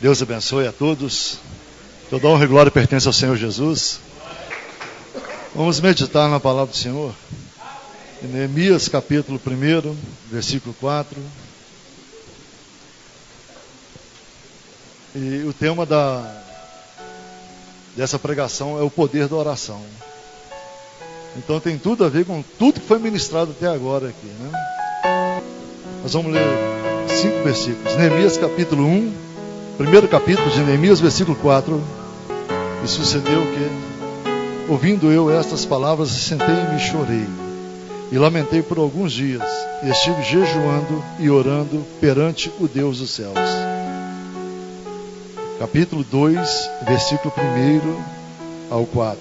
Deus abençoe a todos. Toda honra e glória pertence ao Senhor Jesus. Vamos meditar na palavra do Senhor. Em Neemias capítulo 1, versículo 4. E o tema dessa pregação é o poder da oração. Então tem tudo a ver com tudo que foi ministrado até agora aqui, né? Nós vamos ler 5 versículos. Neemias capítulo 1, primeiro capítulo de Neemias, versículo 4. E sucedeu que, ouvindo eu estas palavras, sentei-me e chorei, e lamentei por alguns dias, e estive jejuando e orando perante o Deus dos céus. Capítulo 2, versículo 1 ao 4.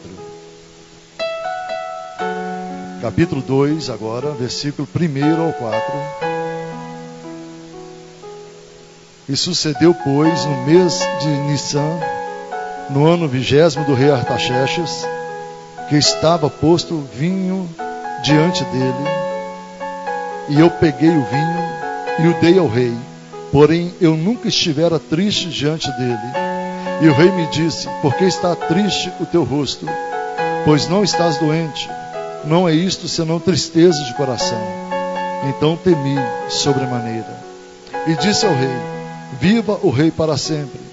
Capítulo 2, agora, versículo 1 ao 4. E sucedeu, pois, no mês de Nissan, no ano 20º do rei Artaxerxes, que estava posto vinho diante dele, e eu peguei o vinho e o dei ao rei, porém eu nunca estivera triste diante dele. E o rei me disse: por que está triste o teu rosto? Pois não estás doente, não é isto senão tristeza de coração. Então temi sobremaneira, e disse ao rei: viva o rei para sempre.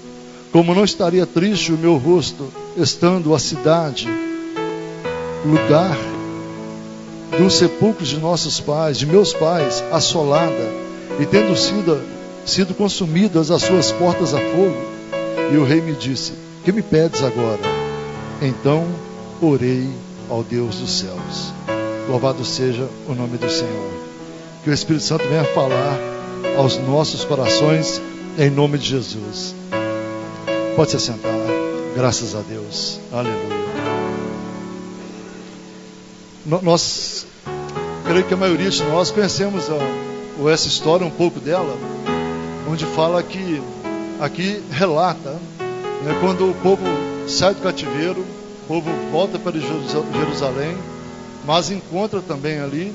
Como não estaria triste o meu rosto, estando a cidade, lugar dos sepulcros de nossos pais, de meus pais, assolada, e tendo sido consumidas as suas portas a fogo? E o rei me disse: que me pedes agora? Então orei ao Deus dos céus. Louvado seja o nome do Senhor. Que o Espírito Santo venha falar aos nossos corações, em nome de Jesus. Pode se assentar. Graças a Deus. Aleluia. Nós, creio que a maioria de nós conhecemos essa história, um pouco dela, onde fala que, aqui relata, né, quando o povo sai do cativeiro, o povo volta para Jerusalém, mas encontra também ali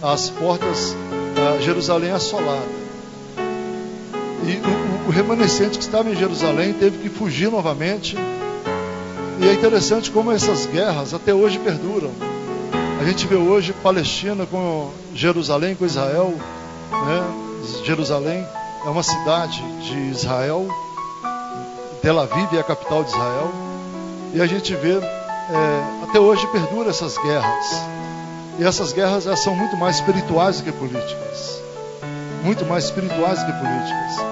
as portas, Jerusalém assolada. E o remanescente que estava em Jerusalém teve que fugir novamente. E é interessante como essas guerras até hoje perduram. A gente vê hoje Palestina com Jerusalém, com Israel, né? Jerusalém é uma cidade de Israel, Tel Aviv é a capital de Israel. E a gente vê, até hoje perdura essas guerras. E essas guerras, elas são muito mais espirituais do que políticas. Muito mais espirituais do que políticas.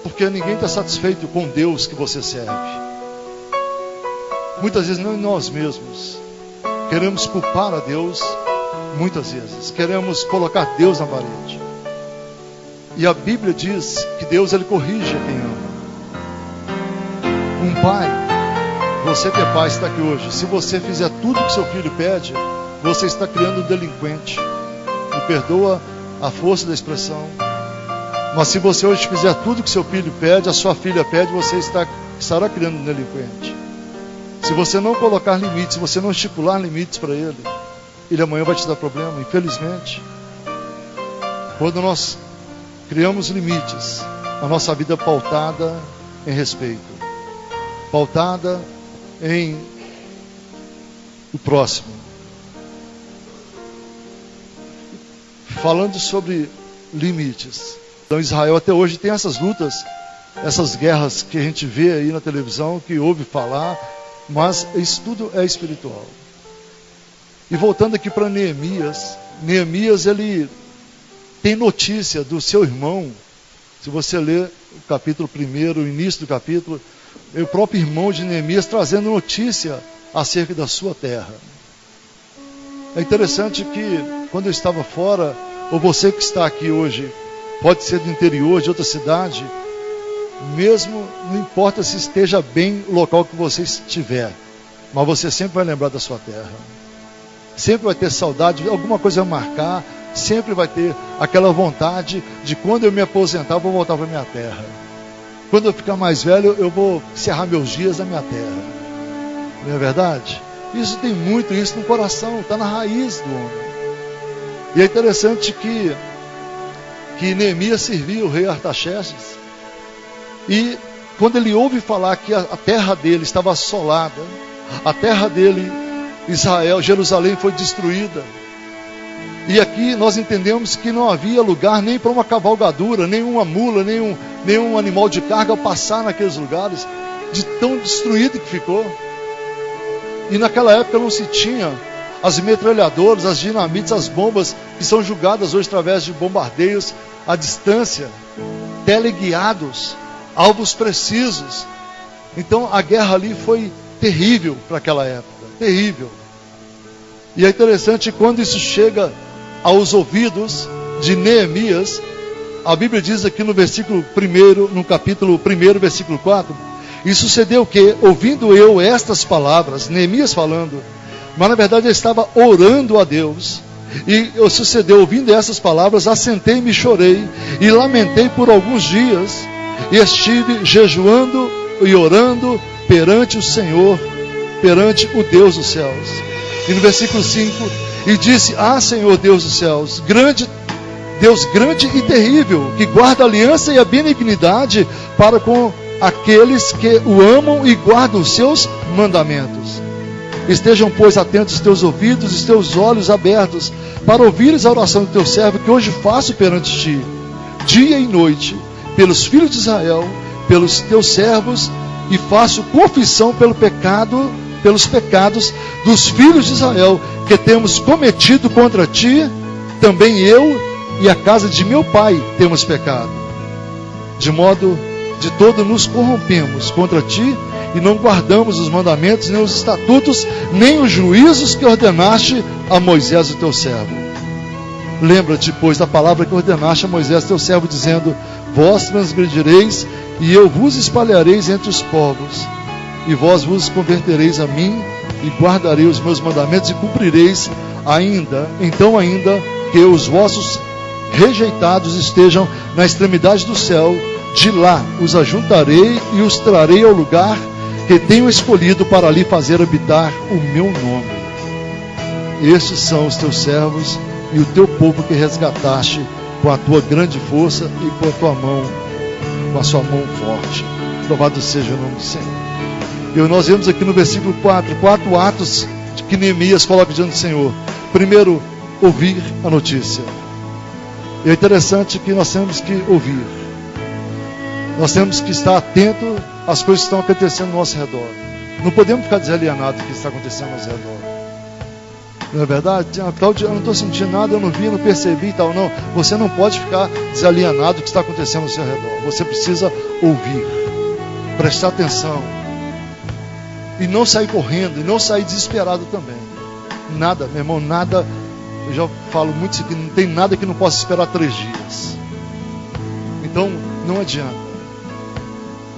Porque ninguém está satisfeito com Deus que você serve. Muitas vezes não nós mesmos queremos culpar a Deus. Muitas vezes queremos colocar Deus na parede. E a Bíblia diz que Deus, Ele corrige a quem ama. Um pai, você que é pai, está aqui hoje. Se você fizer tudo que seu filho pede, você está criando um delinquente. Me perdoa a força da expressão. Mas se você hoje fizer tudo que seu filho pede, a sua filha pede, você estará criando um delinquente. Se você não colocar limites, se você não estipular limites para ele amanhã vai te dar problema, infelizmente. Quando nós criamos limites, a nossa vida é pautada em respeito, pautada em o próximo. Falando sobre limites. Então Israel até hoje tem essas lutas, essas guerras que a gente vê aí na televisão, que ouve falar, mas isso tudo é espiritual. E voltando aqui para Neemias, ele tem notícia do seu irmão. Se você ler o capítulo 1, o início do capítulo, é o próprio irmão de Neemias trazendo notícia acerca da sua terra. É interessante que quando eu estava fora, ou você que está aqui hoje, pode ser do interior, de outra cidade, mesmo, não importa se esteja bem o local que você estiver, mas você sempre vai lembrar da sua terra. Sempre vai ter saudade, alguma coisa vai marcar, sempre vai ter aquela vontade de quando eu me aposentar, eu vou voltar para a minha terra. Quando eu ficar mais velho, eu vou encerrar meus dias na minha terra. Não é verdade? Isso tem muito isso no coração, está na raiz do homem. E é interessante que Neemias servia o rei Artaxerxes. E quando ele ouve falar que a terra dele estava assolada, a terra dele, Israel, Jerusalém, foi destruída. E aqui nós entendemos que não havia lugar nem para uma cavalgadura, nem uma mula, nenhum animal de carga passar naqueles lugares, de tão destruído que ficou. E naquela época não se tinha as metralhadoras, as dinamites, as bombas que são julgadas hoje através de bombardeios à distância, teleguiados, alvos precisos. Então a guerra ali foi terrível para aquela época, terrível. E é interessante, quando isso chega aos ouvidos de Neemias, a Bíblia diz aqui no versículo 1, no capítulo 1, versículo 4, e sucedeu que, ouvindo eu estas palavras, Neemias falando, mas na verdade ele estava orando a Deus, e sucedeu, ouvindo essas palavras, assentei-me e chorei, e lamentei por alguns dias, e estive jejuando e orando perante o Senhor, perante o Deus dos céus. E no versículo 5, e disse, Senhor Deus dos céus, Deus grande e terrível, que guarda a aliança e a benignidade para com aqueles que o amam e guardam os seus mandamentos. Estejam, pois, atentos os teus ouvidos e os teus olhos abertos, para ouvires a oração do teu servo, que hoje faço perante ti, dia e noite, pelos filhos de Israel, pelos teus servos, e faço confissão pelos pecados dos filhos de Israel, que temos cometido contra ti, também eu e a casa de meu pai temos pecado. De modo de todo nos corrompemos contra ti, e não guardamos os mandamentos, nem os estatutos, nem os juízos que ordenaste a Moisés, o teu servo. Lembra-te, pois, da palavra que ordenaste a Moisés, teu servo, dizendo, vós transgredireis, e eu vos espalhareis entre os povos, e vós vos convertereis a mim, e guardarei os meus mandamentos, e cumprireis ainda que os vossos rejeitados estejam na extremidade do céu, de lá os ajuntarei e os trarei ao lugar que tenho escolhido para ali fazer habitar o meu nome. Estes são os teus servos e o teu povo que resgataste com a tua grande força e com a tua mão, com a sua mão forte. Louvado seja o nome do Senhor. E nós vemos aqui no versículo 4 atos que Neemias coloca diante do Senhor. Primeiro, ouvir a notícia. E é interessante que nós temos que ouvir. Nós temos que estar atento às coisas que estão acontecendo ao nosso redor. Não podemos ficar desalienados do que está acontecendo ao nosso redor. Não é verdade? Eu não estou sentindo nada, eu não vi, não percebi e tal. Não, você não pode ficar desalienado do que está acontecendo ao seu redor. Você precisa ouvir, prestar atenção. E não sair correndo, e não sair desesperado também. Nada, meu irmão, nada. Eu já falo muito isso aqui, não tem nada que não possa esperar 3 dias. Então, não adianta.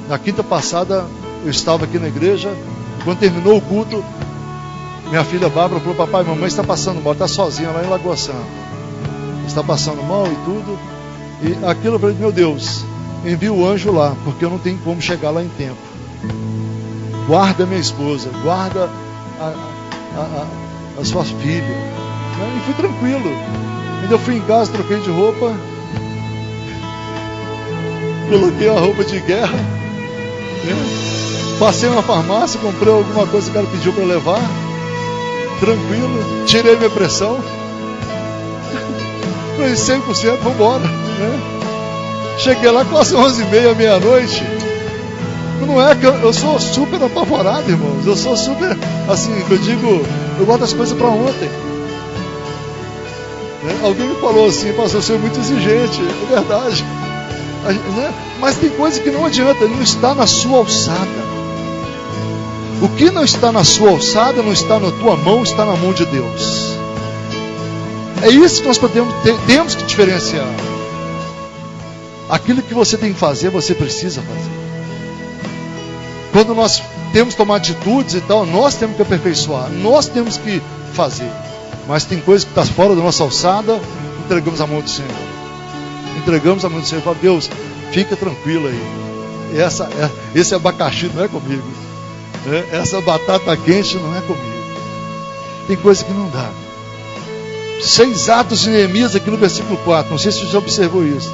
Na quinta passada, eu estava aqui na igreja. Quando terminou o culto, minha filha Bárbara falou, papai, mamãe está passando mal, está sozinha lá em Lagoa Santa. Está passando mal e tudo. E aquilo eu falei, meu Deus, envia o anjo lá, porque eu não tenho como chegar lá em tempo. Guarda minha esposa, guarda a sua filha. E fui tranquilo. Ainda eu fui em casa, troquei de roupa, coloquei a roupa de guerra, passei na farmácia, comprei alguma coisa que ela pediu para levar, tranquilo, tirei minha pressão, falei 100%, vamos embora, Cheguei lá quase 11h30, meia-noite. Não é que eu sou super apavorado, irmãos. Eu sou super, assim, eu digo, eu gosto das coisas para ontem. Alguém me falou assim, pastor, eu sou muito exigente. É verdade. Mas tem coisa que não adianta, ele não está na sua alçada. O que não está na sua alçada, não está na tua mão, está na mão de Deus. É isso que nós temos que diferenciar. Aquilo que você tem que fazer, você precisa fazer. Quando nós temos que tomar atitudes e tal, nós temos que aperfeiçoar, nós temos que fazer. Mas tem coisas que estão fora da nossa alçada, entregamos a mão do Senhor. Entregamos a mão do Senhor e falamos, Deus, fica tranquilo aí. Esse abacaxi não é comigo. Essa batata quente não é comigo. Tem coisa que não dá. 6 atos de Neemias aqui no versículo 4. Não sei se você já observou isso.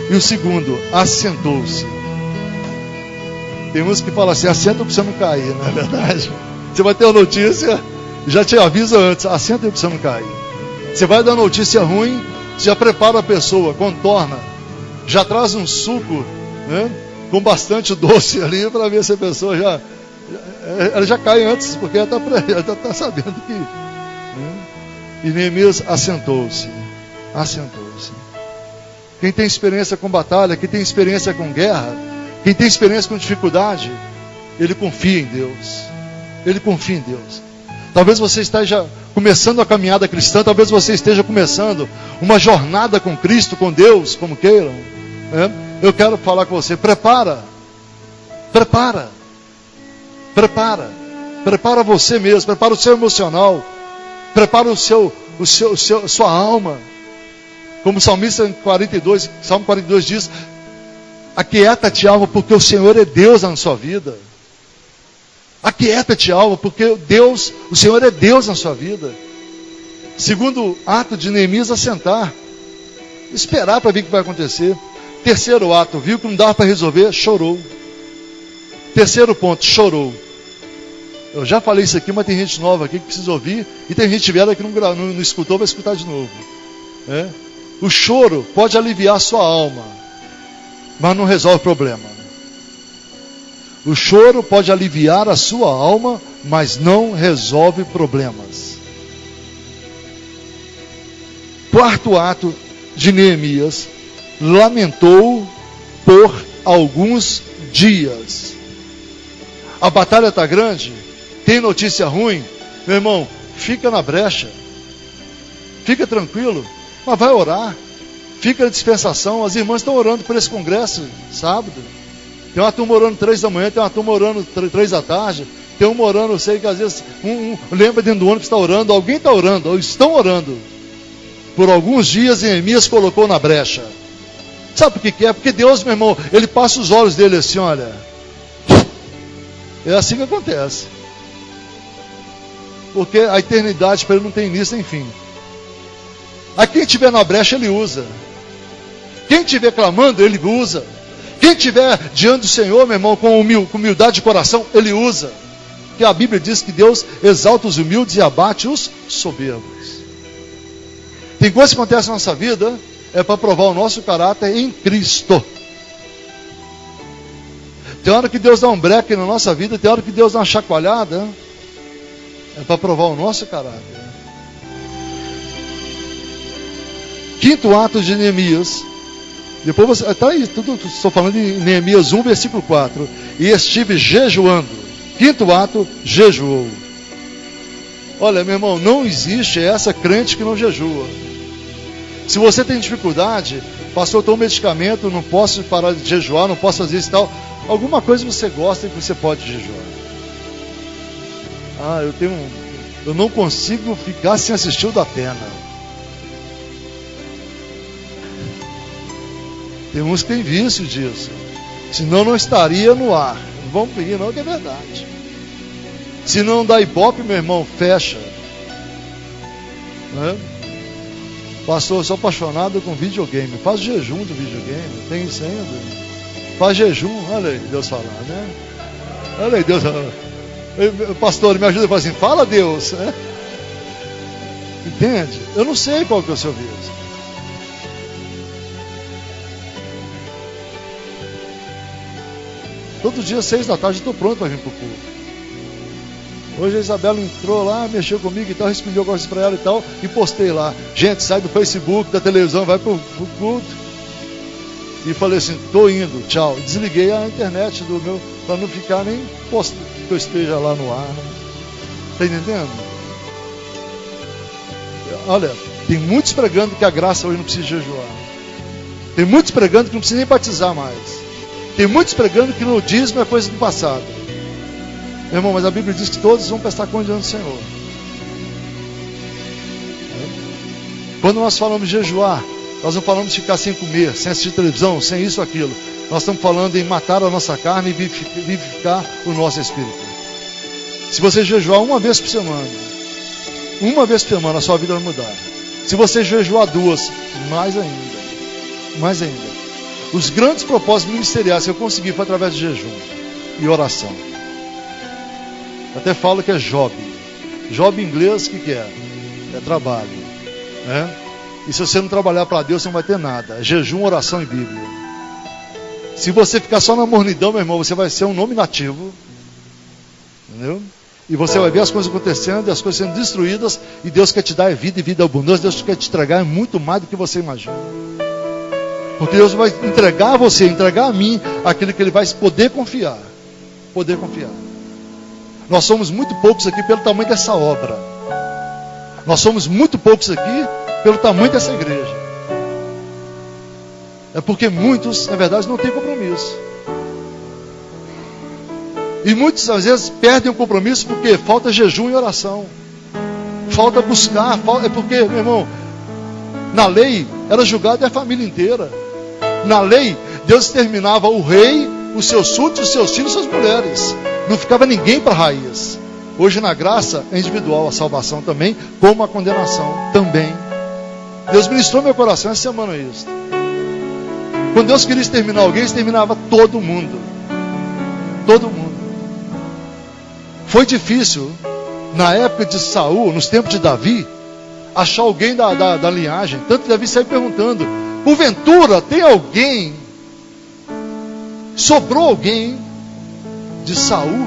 E o segundo, assentou-se. Tem uns que falam assim, assenta para você não cair, não é verdade? Você vai ter uma notícia, já te avisa antes, assenta para você não cair. Você vai dar notícia ruim, já prepara a pessoa, contorna, já traz um suco, né, com bastante doce ali, para ver se a pessoa ela já cai antes, porque ela está sabendo que... Né? E Neemias assentou-se. Quem tem experiência com batalha, quem tem experiência com guerra, quem tem experiência com dificuldade, ele confia em Deus. Ele confia em Deus. Talvez você esteja começando a caminhada cristã, talvez você esteja começando uma jornada com Cristo, com Deus, como queiram. Né? Eu quero falar com você, prepara você mesmo, prepara o seu emocional, prepara sua alma. Como o salmista 42, Salmo 42 diz, aquieta-te, alma, porque o Senhor é Deus na sua vida. Aquieta-te, alma, porque o Senhor é Deus na sua vida. Segundo ato de Neemias, assentar. Esperar para ver o que vai acontecer. Terceiro ato, viu que não dava para resolver, chorou. Terceiro ponto, chorou. Eu já falei isso aqui, mas tem gente nova aqui que precisa ouvir. E tem gente velha que não escutou, vai escutar de novo. O choro pode aliviar a sua alma, mas não resolve o problema. O choro pode aliviar a sua alma, mas não resolve problemas. Quarto ato de Neemias, lamentou por alguns dias. A batalha está grande, tem notícia ruim, meu irmão, fica na brecha, fica tranquilo, mas vai orar, fica na dispensação. As irmãs estão orando por esse congresso sábado. Tem uma turma orando 3 da manhã, tem uma turma orando 3 da tarde, tem uma orando, eu sei que às vezes lembra dentro do ônibus está orando, alguém está orando, ou estão orando. Por alguns dias Neemias colocou na brecha. Sabe por que é? Porque Deus, meu irmão, Ele passa os olhos dele assim, olha. É assim que acontece. Porque a eternidade para Ele não tem início nem fim. A quem estiver na brecha, Ele usa. Quem estiver clamando, Ele usa. Quem estiver diante do Senhor, meu irmão, com humildade de coração, Ele usa. Porque a Bíblia diz que Deus exalta os humildes e abate os soberbos. Tem coisas que acontecem na nossa vida, é para provar o nosso caráter em Cristo. Tem hora que Deus dá um breque na nossa vida, tem hora que Deus dá uma chacoalhada, é para provar o nosso caráter. Quinto ato de Neemias. Depois você, está aí, tudo estou falando em Neemias 1, versículo 4. E estive jejuando. Quinto ato, jejuou. Olha, meu irmão, não existe essa crente que não jejua. Se você tem dificuldade, pastor, eu tomo medicamento, não posso parar de jejuar, não posso fazer isso e tal. Alguma coisa você gosta e que você pode jejuar. Eu não consigo ficar sem assistir o da Atena. Tem uns que têm vício disso. Senão não estaria no ar. Não vamos pedir não, que é verdade. Se não dá ibope, meu irmão, fecha. Né? Pastor, eu sou apaixonado com videogame. Faz jejum do videogame. Tem isso ainda? Faz jejum. Olha aí, Deus falar, né? Olha aí, Deus falar. Pastor, me ajuda a falar assim, fala Deus. Né? Entende? Eu não sei qual que é o seu vício. Todo dia, 6 da tarde, eu estou pronto para vir para o culto. Hoje a Isabela entrou lá, mexeu comigo e tal, respondi algumas coisas para ela e tal, e postei lá. Gente, sai do Facebook, da televisão, vai para o culto. E falei assim, estou indo, tchau. Desliguei a internet do meu, para não ficar nem postando que eu esteja lá no ar. Está entendendo? Olha, tem muitos pregando que a graça hoje não precisa jejuar. Tem muitos pregando que não precisa nem batizar mais. Tem muitos pregando que no dízimo é coisa do passado. Meu irmão, mas a Bíblia diz que todos vão prestar conta diante do Senhor. Quando nós falamos de jejuar, nós não falamos de ficar sem comer, sem assistir televisão, sem isso ou aquilo. Nós estamos falando em matar a nossa carne e vivificar o nosso espírito. Se você jejuar uma vez por semana, a sua vida vai mudar. Se você jejuar 2, mais ainda. Os grandes propósitos ministeriais que eu consegui foi através de jejum. e oração. Até falo que é job. Job em inglês, o que é? É trabalho, né? E se você não trabalhar para Deus, você não vai ter nada. Jejum, oração e Bíblia. Se você ficar só na mornidão, meu irmão, você vai ser um nome nativo. Entendeu? E você vai ver as coisas acontecendo, as coisas sendo destruídas, e Deus quer te dar vida e vida abundante. Deus quer te entregar muito mais do que você imagina. Porque Deus vai entregar a você, entregar a mim, aquilo que Ele vai poder confiar. Poder confiar. Nós somos muito poucos aqui pelo tamanho dessa obra. Nós somos muito poucos aqui pelo tamanho dessa igreja. É porque muitos, na verdade, não têm compromisso. E muitos, às vezes, perdem o compromisso porque falta jejum e oração. Falta buscar. É porque, meu irmão, na lei, era julgada a família inteira. Na lei, Deus exterminava o rei, os seus súditos, os seus filhos e suas mulheres. Não ficava ninguém para raiz. Hoje, na graça, é individual a salvação também, como a condenação também. Deus ministrou meu coração essa semana isso. Quando Deus queria exterminar alguém, exterminava todo mundo. Todo mundo. Foi difícil, na época de Saul, nos tempos de Davi, achar alguém da linhagem. Tanto que Davi saiu perguntando: porventura tem alguém, sobrou alguém de Saul,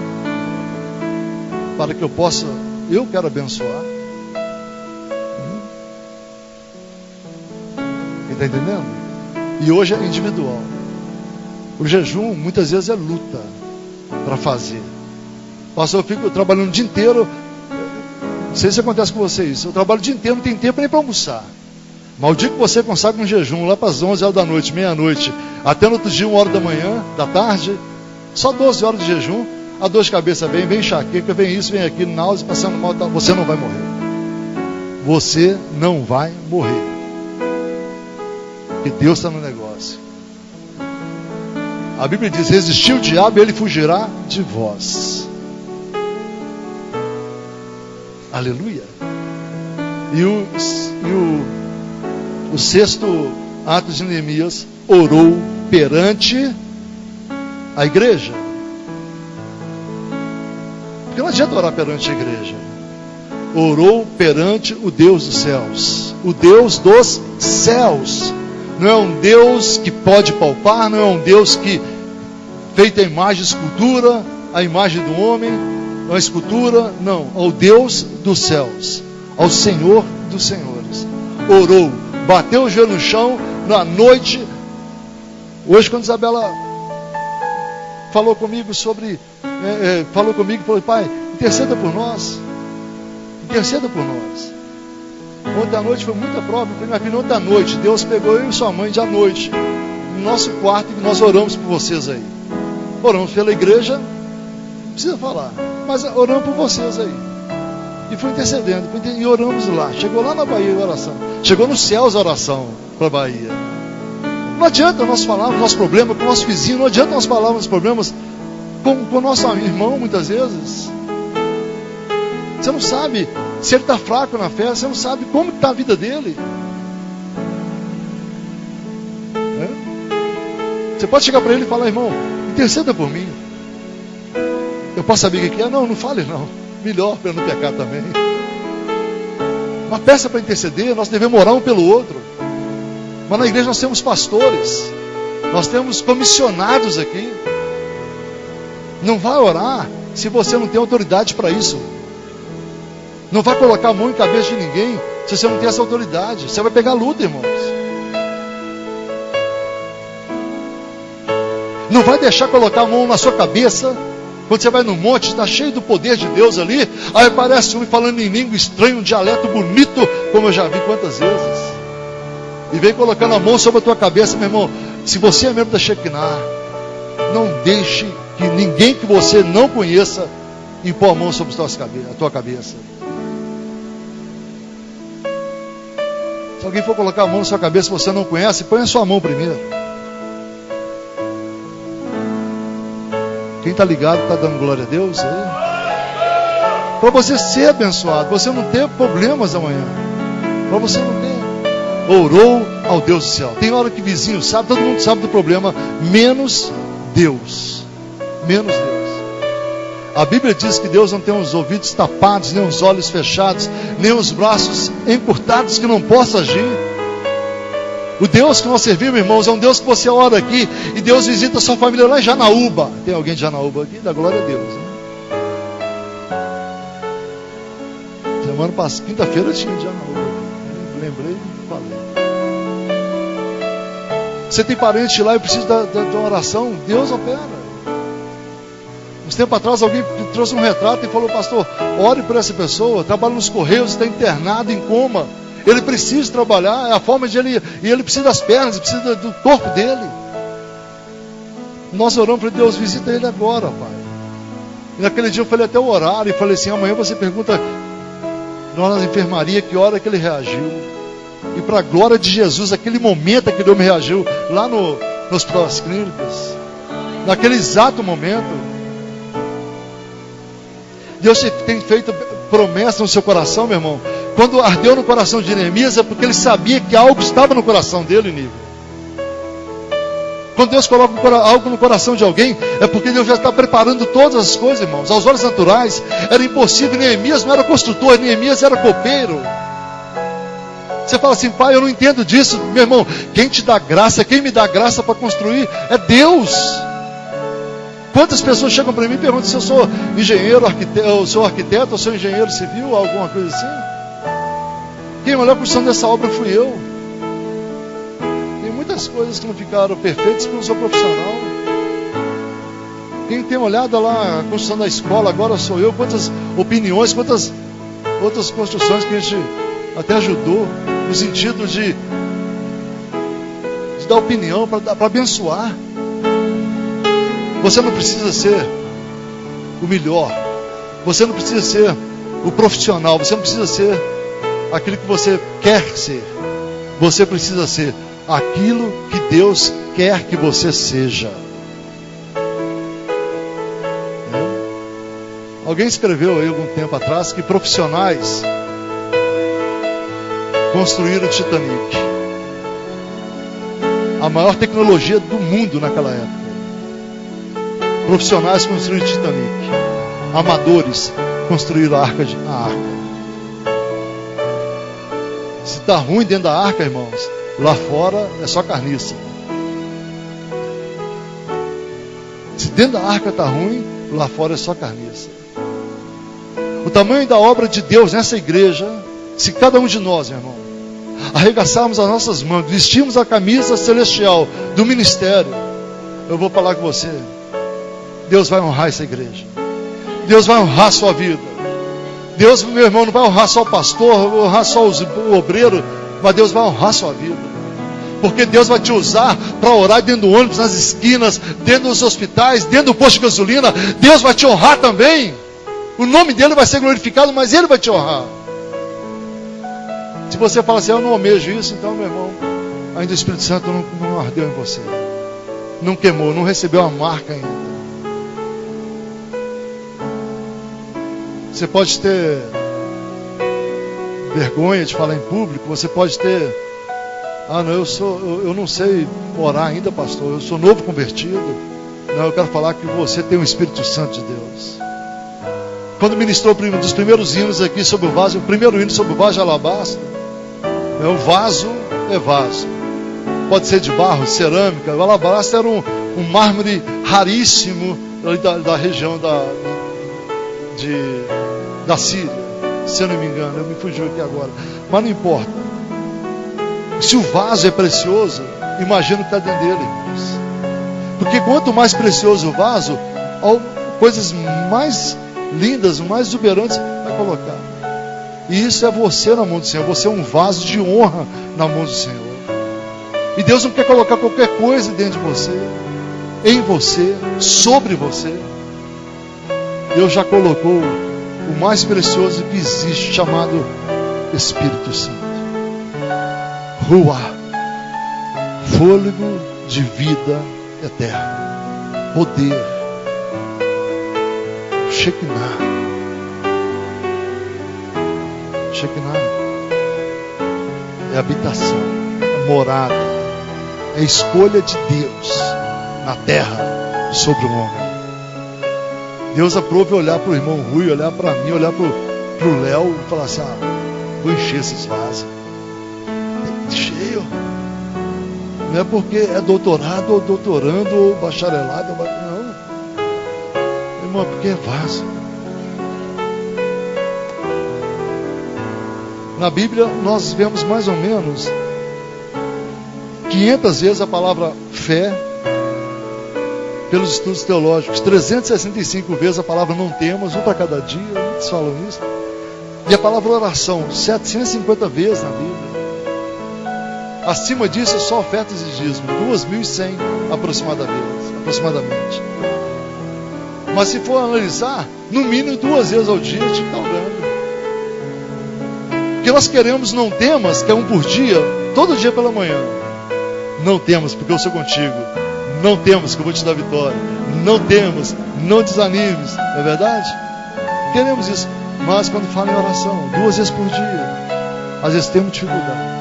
para que eu quero abençoar? Quem está entendendo? E hoje é individual. O jejum muitas vezes é luta para fazer. Pastor, eu fico trabalhando o dia inteiro. Não sei se acontece com vocês. Eu trabalho o dia inteiro, não tem tempo nem para almoçar. Mas o dia que você consegue um jejum lá para as 11 horas da noite, meia-noite, até no outro dia, 1 hora da manhã, da tarde, só 12 horas de jejum, a dor de cabeça vem enxaqueca, vem isso, vem aquilo, náusea, passando mal, você não vai morrer. Você não vai morrer. Porque Deus está no negócio. A Bíblia diz: resistir o diabo e ele fugirá de vós. Aleluia. E o sexto ato de Neemias orou perante a igreja. Porque não adianta orar perante a igreja. Orou perante o Deus dos céus. O Deus dos céus. Não é um Deus que pode palpar, não é um Deus que feita a imagem, escultura, a imagem do homem, uma escultura, não, ao Deus dos céus, ao Senhor dos senhores. Orou, bateu o joelho no chão, na noite. Hoje, quando Isabela falou comigo falou: pai, interceda por nós, interceda por nós. Ontem à noite foi muita prova. Eu falei: minha filha, ontem à noite Deus pegou eu e sua mãe de à noite no nosso quarto, e nós oramos por vocês aí. Oramos pela igreja, não precisa falar, mas oramos por vocês aí. E foi intercedendo, e oramos lá. Chegou lá na Bahia a oração, chegou nos céus a oração para a Bahia. Não adianta nós falarmos nosso problema com o nosso vizinho, não adianta nós falarmos os problemas com o nosso irmão, muitas vezes. Você não sabe se ele está fraco na fé, você não sabe como está a vida dele. Você pode chegar para ele e falar: irmão, interceda por mim. Eu posso saber o que é? Não fale não. Melhor para eu não pecar também. Mas peça para interceder, nós devemos orar um pelo outro. Mas na igreja nós temos pastores, nós temos comissionados aqui. Não vai orar se você não tem autoridade para isso. Não vai colocar a mão em cabeça de ninguém se você não tem essa autoridade. Você vai pegar luta, irmãos. Não vai deixar colocar a mão na sua cabeça. Quando você vai no monte, está cheio do poder de Deus ali. Aí aparece um falando em língua estranha, um dialeto bonito, como eu já vi quantas vezes. E vem colocando a mão sobre a tua cabeça, meu irmão. Se você é membro da Shekinah, não deixe que ninguém que você não conheça impor a mão sobre a tua cabeça. Se alguém for colocar a mão na sua cabeça que você não conhece, põe a sua mão primeiro. Quem está ligado, está dando glória a Deus aí? Para você ser abençoado, você não ter problemas amanhã. Para você não ter. Orou ao Deus do céu. Tem hora que vizinho sabe, todo mundo sabe do problema, menos Deus. Menos Deus. A Bíblia diz que Deus não tem os ouvidos tapados, nem os olhos fechados, nem os braços encurtados que não possa agir. O Deus que nós servimos, irmãos, é um Deus que você ora aqui e Deus visita a sua família lá em Janaúba. Tem alguém de Janaúba aqui? Da glória a Deus, né? Semana passada, quinta-feira eu tinha de Janaúba. Lembrei e falei. Você tem parente lá e precisa de uma oração? Deus opera. Uns tempo atrás alguém trouxe um retrato e falou: pastor, ore por essa pessoa, trabalha nos Correios, está internado em coma, ele precisa trabalhar, é a forma de ele, e ele precisa das pernas, ele precisa do corpo dele. Nós oramos para Deus, visita ele agora, pai. E naquele dia eu falei até o horário, e falei assim: amanhã você pergunta lá na enfermaria que hora que ele reagiu. E para a glória de Jesus, aquele momento aquele homem reagiu lá no hospital das clínicas, naquele exato momento. Deus tem feito promessa no seu coração, meu irmão. Quando ardeu no coração de Neemias, é porque ele sabia que algo estava no coração dele, nível. Quando Deus coloca algo no coração de alguém, é porque Deus já está preparando todas as coisas, irmãos. Aos olhos naturais, era impossível. Neemias não era construtor, Neemias era copeiro. Você fala assim: pai, eu não entendo disso. Meu irmão, quem te dá graça, quem me dá graça para construir é Deus. Quantas pessoas chegam para mim e perguntam se eu sou engenheiro, eu sou arquiteto, ou sou engenheiro civil, alguma coisa assim. Quem olhou a construção dessa obra fui eu. Tem muitas coisas que não ficaram perfeitas porque eu não sou profissional. Quem tem olhado lá a construção da escola agora sou eu. Quantas opiniões, quantas outras construções que a gente até ajudou, no sentido de dar opinião, para abençoar. Você não precisa ser o melhor, você não precisa ser o profissional, você não precisa ser aquilo que você quer ser, você precisa ser aquilo que Deus quer que você seja. Alguém escreveu aí algum tempo atrás que profissionais construíram o Titanic, a maior tecnologia do mundo naquela época. Profissionais construíram o Titanic, amadores construíram a arca. Se está ruim dentro da arca, irmãos, lá fora é só carniça. Se dentro da arca está ruim, lá fora é só carniça. O tamanho da obra de Deus nessa igreja, se cada um de nós, meu irmão, arregaçarmos as nossas mãos, vestirmos a camisa celestial do ministério, eu vou falar com você, Deus vai honrar essa igreja. Deus vai honrar a sua vida. Deus, meu irmão, não vai honrar só o pastor, honrar só o obreiro, mas Deus vai honrar a sua vida. Porque Deus vai te usar para orar dentro do ônibus, nas esquinas, dentro dos hospitais, dentro do posto de gasolina. Deus vai te honrar também. O nome dele vai ser glorificado, mas ele vai te honrar. Se você fala assim: eu não almejo isso, então, meu irmão, ainda o Espírito Santo não ardeu em você. Não queimou, não recebeu a marca ainda. Você pode ter vergonha de falar em público, você pode ter: ah, não, eu não sei orar ainda, pastor, eu sou novo convertido. Não, eu quero falar que você tem o Espírito Santo de Deus. Quando ministrou um dos primeiros hinos aqui sobre o vaso, o primeiro hino sobre o vaso de alabastro, o vaso é vaso, pode ser de barro, de cerâmica. O alabastro era um mármore raríssimo da região da Síria, se eu não me engano, eu me fugiu aqui agora, mas não importa. Se o vaso é precioso, imagina o que está dentro dele, irmãos. Porque quanto mais precioso o vaso, coisas mais lindas, mais exuberantes vai colocar. E isso é você na mão do Senhor. Você é um vaso de honra na mão do Senhor. E Deus não quer colocar qualquer coisa dentro de você, em você, sobre você. Deus já colocou o mais precioso que existe, chamado Espírito Santo. Ruá, fôlego de vida eterna, poder, Shekinah. Shekinah é habitação, é morada, é escolha de Deus na terra sobre o homem. Deus aprove olhar para o irmão Rui, olhar para mim, olhar para o Léo e falar assim: vou encher esses vasos. Cheio. Não é porque é doutorado ou doutorando ou bacharelado, não. Irmão, porque é vaso. Na Bíblia nós vemos mais ou menos 500 vezes a palavra fé, pelos estudos teológicos, 365 vezes a palavra não temos, um para cada dia, muitos falam isso. E a palavra oração, 750 vezes na Bíblia. Acima disso é só ofertas e dízimo, 2.100 aproximadamente. Mas se for analisar, no mínimo 2 vezes ao dia tinha que estar orando. Porque nós queremos, não temos, que é um por dia, todo dia pela manhã. Não temos, porque eu sou contigo. Não temos, que eu vou te dar vitória. Não temos, não desanimes. Não é verdade? Queremos isso. Mas quando fala em oração, 2 vezes por dia, às vezes temos dificuldade.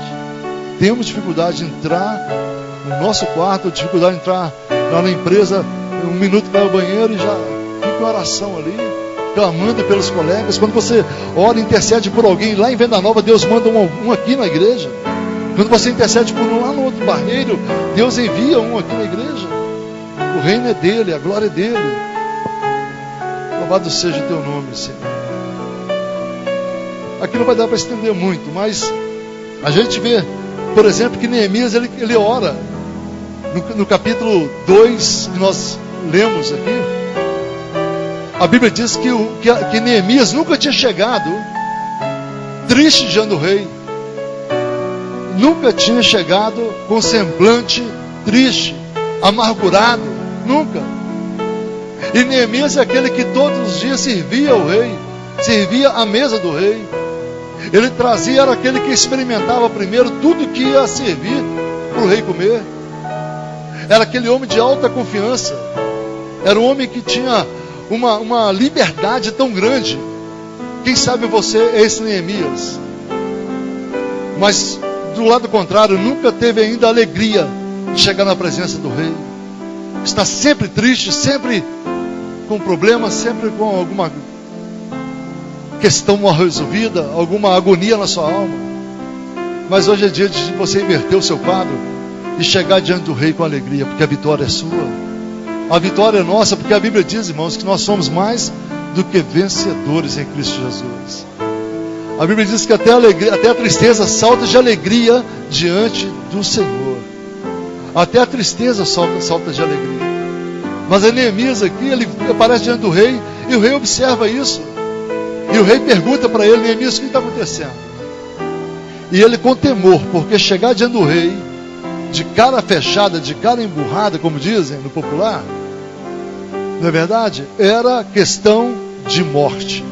Temos dificuldade de entrar no nosso quarto, dificuldade de entrar lá na empresa, 1 minuto vai ao banheiro e já fica em oração ali, clamando pelos colegas. Quando você ora, intercede por alguém lá em Venda Nova, Deus manda um aqui na igreja. Quando você intercede por um lá no outro barreiro, Deus envia um aqui na igreja. O reino é dele, a glória é dele. Louvado seja o teu nome, Senhor. Aqui não vai dar para estender muito, mas a gente vê, por exemplo, que Neemias ele ora no capítulo 2 que nós lemos aqui. A Bíblia diz que Neemias nunca tinha chegado triste diante do rei. Nunca tinha chegado com semblante triste, amargurado, nunca. E Neemias é aquele que todos os dias servia ao rei, servia à mesa do rei. Ele trazia, era aquele que experimentava primeiro tudo que ia servir para o rei comer. Era aquele homem de alta confiança. Era um homem que tinha uma liberdade tão grande. Quem sabe você é esse Neemias. Mas do lado contrário, nunca teve ainda a alegria de chegar na presença do rei. Está sempre triste, sempre com problemas, sempre com alguma questão mal resolvida, alguma agonia na sua alma. Mas hoje é dia de você inverter o seu quadro e chegar diante do rei com alegria, porque a vitória é sua. A vitória é nossa, porque a Bíblia diz, irmãos, que nós somos mais do que vencedores em Cristo Jesus. A Bíblia diz que até a tristeza salta de alegria diante do Senhor. Até a tristeza salta de alegria. Mas a Neemias aqui, ele aparece diante do rei, e o rei observa isso. E o rei pergunta para ele: Neemias, o que está acontecendo? E ele com temor, porque chegar diante do rei, de cara fechada, de cara emburrada, como dizem no popular, não é verdade? Era questão de morte.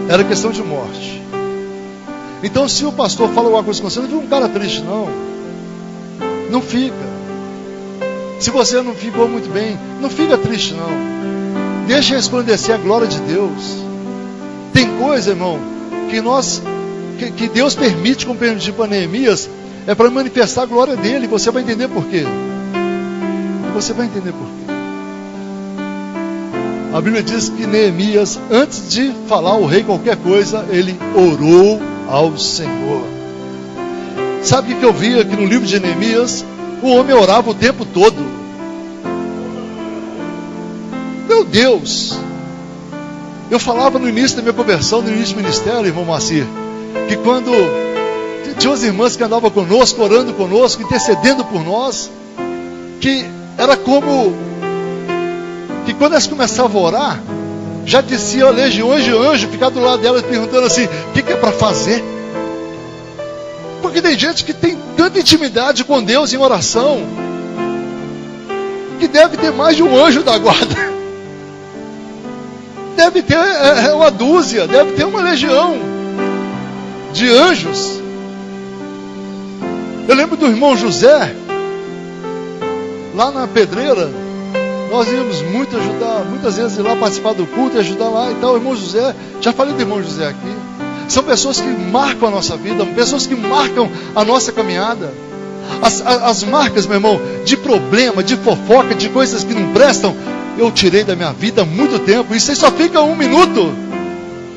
Era questão de morte. Então, se o pastor fala alguma coisa com você, não viu um cara triste, não. Não fica. Se você não ficou muito bem, não fica triste, não. Deixa resplandecer a glória de Deus. Tem coisa, irmão, que Deus permite, como permitiu para Neemias, é para manifestar a glória dele. Você vai entender por quê. Você vai entender por quê. A Bíblia diz que Neemias, antes de falar ao rei qualquer coisa, ele orou ao Senhor. Sabe o que eu vi aqui no livro de Neemias? O homem orava o tempo todo. Meu Deus! Eu falava no início da minha conversão, no início do ministério, irmão Macir, que quando tinha umas irmãs que andavam conosco, orando conosco, intercedendo por nós, que era como que quando elas começavam a orar, já descia legiões de anjos, ficar do lado delas perguntando assim: o que é para fazer? Porque tem gente que tem tanta intimidade com Deus em oração, que deve ter mais de um anjo da guarda. Deve ter uma dúzia, deve ter uma legião de anjos. Eu lembro do irmão José, lá na pedreira. Nós íamos muito ajudar, muitas vezes ir lá participar do culto e ajudar lá e tal. O irmão José, já falei do irmão José aqui. São pessoas que marcam a nossa vida, pessoas que marcam a nossa caminhada. As marcas, meu irmão, de problema, de fofoca, de coisas que não prestam, eu tirei da minha vida há muito tempo. Isso aí só fica 1 minuto.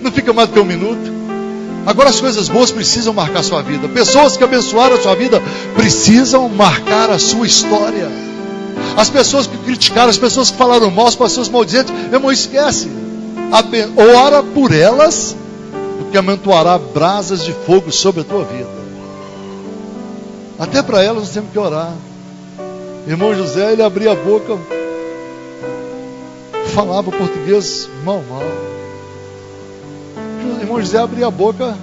Não fica mais do que 1 minuto. Agora as coisas boas precisam marcar a sua vida. Pessoas que abençoaram a sua vida precisam marcar a sua história. As pessoas que criticaram, as pessoas que falaram mal, as pessoas maldizentes, meu irmão, esquece. Ora por elas, porque amontoará brasas de fogo sobre a tua vida. Até para elas nós temos que orar. Irmão José, ele abria a boca, falava português mal. O irmão José abria a boca,